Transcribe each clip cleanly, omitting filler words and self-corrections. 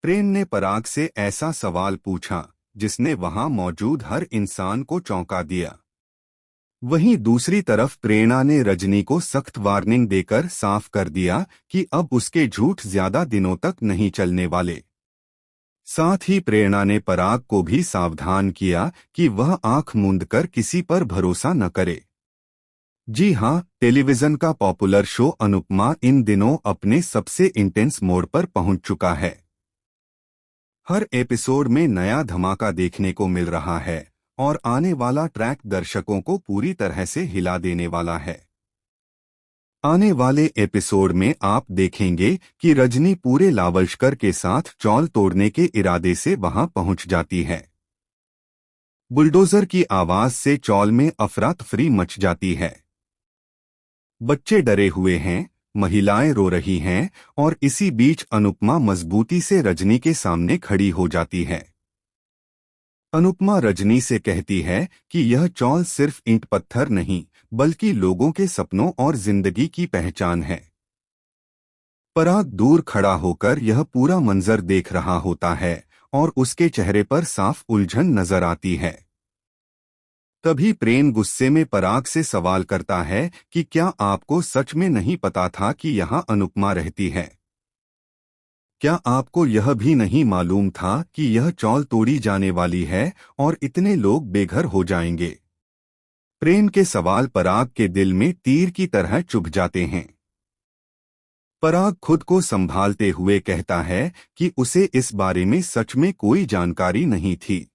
प्रेम ने पराग से ऐसा सवाल पूछा जिसने वहां मौजूद हर इंसान को चौंका दिया। वहीं दूसरी तरफ प्रेरणा ने रजनी को सख्त वार्निंग देकर साफ कर दिया कि अब उसके झूठ ज्यादा दिनों तक नहीं चलने वाले। साथ ही प्रेरणा ने पराग को भी सावधान किया कि वह आंख मूंद कर किसी पर भरोसा न करे। जी हां, टेलीविजन का पॉपुलर शो अनुपमा इन दिनों अपने सबसे इंटेंस मोड पर पहुंच चुका है। हर एपिसोड में नया धमाका देखने को मिल रहा है और आने वाला ट्रैक दर्शकों को पूरी तरह से हिला देने वाला है। आने वाले एपिसोड में आप देखेंगे कि रजनी पूरे लावलश्कर के साथ चौल तोड़ने के इरादे से वहां पहुंच जाती है। बुलडोजर की आवाज से चौल में अफरा तफरी मच जाती है। बच्चे डरे हुए हैं, महिलाएं रो रही हैं और इसी बीच अनुपमा मजबूती से रजनी के सामने खड़ी हो जाती है। अनुपमा रजनी से कहती है कि यह चौल सिर्फ ईंट पत्थर नहीं बल्कि लोगों के सपनों और जिंदगी की पहचान है। पराग दूर खड़ा होकर यह पूरा मंजर देख रहा होता है और उसके चेहरे पर साफ उलझन नजर आती है। तभी प्रेम गुस्से में पराग से सवाल करता है कि क्या आपको सच में नहीं पता था कि यहाँ अनुपमा रहती है? क्या आपको यह भी नहीं मालूम था कि यह चौल तोड़ी जाने वाली है और इतने लोग बेघर हो जाएंगे? प्रेम के सवाल पराग के दिल में तीर की तरह चुभ जाते हैं। पराग खुद को संभालते हुए कहता है कि उसे इस बारे में सच में कोई जानकारी नहीं थी।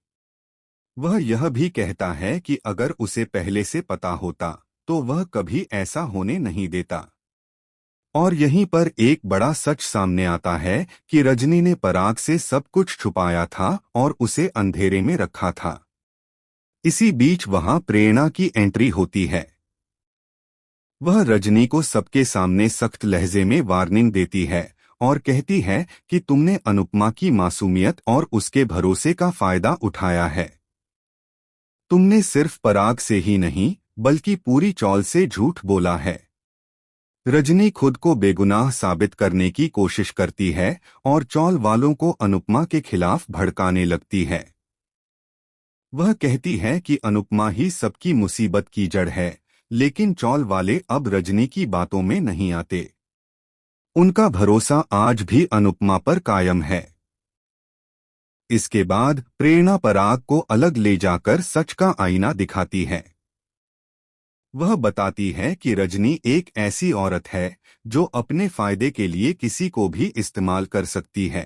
वह यह भी कहता है कि अगर उसे पहले से पता होता तो वह कभी ऐसा होने नहीं देता। और यहीं पर एक बड़ा सच सामने आता है कि रजनी ने पराग से सब कुछ छुपाया था और उसे अंधेरे में रखा था। इसी बीच वहां प्रेरणा की एंट्री होती है। वह रजनी को सबके सामने सख्त लहजे में वार्निंग देती है और कहती है कि तुमने अनुपमा की मासूमियत और उसके भरोसे का फायदा उठाया है। तुमने सिर्फ पराग से ही नहीं बल्कि पूरी चौल से झूठ बोला है। रजनी खुद को बेगुनाह साबित करने की कोशिश करती है और चौल वालों को अनुपमा के खिलाफ भड़काने लगती है। वह कहती है कि अनुपमा ही सबकी मुसीबत की जड़ है, लेकिन चौल वाले अब रजनी की बातों में नहीं आते। उनका भरोसा आज भी अनुपमा पर कायम है। इसके बाद प्रेरणा पराग को अलग ले जाकर सच का आईना दिखाती है। वह बताती है कि रजनी एक ऐसी औरत है जो अपने फायदे के लिए किसी को भी इस्तेमाल कर सकती है।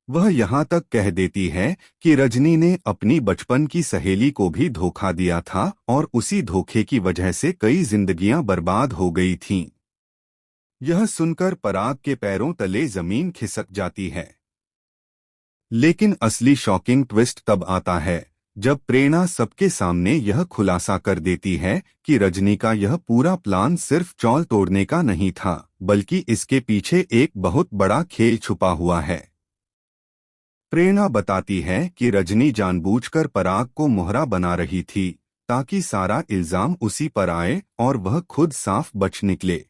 वह यहाँ तक कह देती है कि रजनी ने अपनी बचपन की सहेली को भी धोखा दिया था और उसी धोखे की वजह से कई जिंदगियां बर्बाद हो गई थीं। यह सुनकर पराग के पैरों तले जमीन खिसक जाती है। लेकिन असली शॉकिंग ट्विस्ट तब आता है जब प्रेरणा सबके सामने यह खुलासा कर देती है कि रजनी का यह पूरा प्लान सिर्फ चौल तोड़ने का नहीं था, बल्कि इसके पीछे एक बहुत बड़ा खेल छुपा हुआ है। प्रेरणा बताती है कि रजनी जानबूझकर पराग को मोहरा बना रही थी ताकि सारा इल्जाम उसी पर आए और वह खुद साफ बच निकले।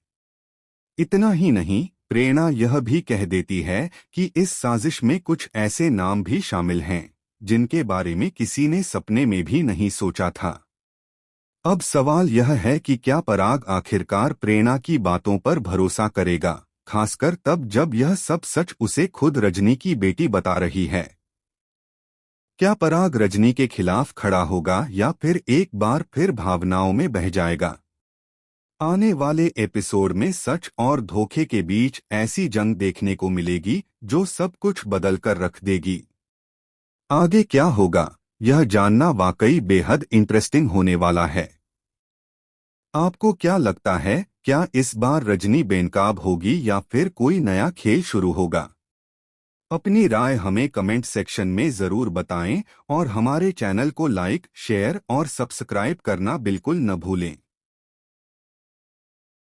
इतना ही नहीं, प्रेरणा यह भी कह देती है कि इस साजिश में कुछ ऐसे नाम भी शामिल हैं जिनके बारे में किसी ने सपने में भी नहीं सोचा था। अब सवाल यह है कि क्या पराग आखिरकार प्रेरणा की बातों पर भरोसा करेगा, खासकर तब जब यह सब सच उसे खुद रजनी की बेटी बता रही है। क्या पराग रजनी के खिलाफ खड़ा होगा या फिर एक बार फिर भावनाओं में बह जाएगा? आने वाले एपिसोड में सच और धोखे के बीच ऐसी जंग देखने को मिलेगी जो सब कुछ बदल कर रख देगी। आगे क्या होगा, यह जानना वाकई बेहद इंटरेस्टिंग होने वाला है। आपको क्या लगता है, क्या इस बार रजनी बेनकाब होगी या फिर कोई नया खेल शुरू होगा? अपनी राय हमें कमेंट सेक्शन में जरूर बताएं और हमारे चैनल को लाइक, शेयर और सब्सक्राइब करना बिल्कुल न भूलें।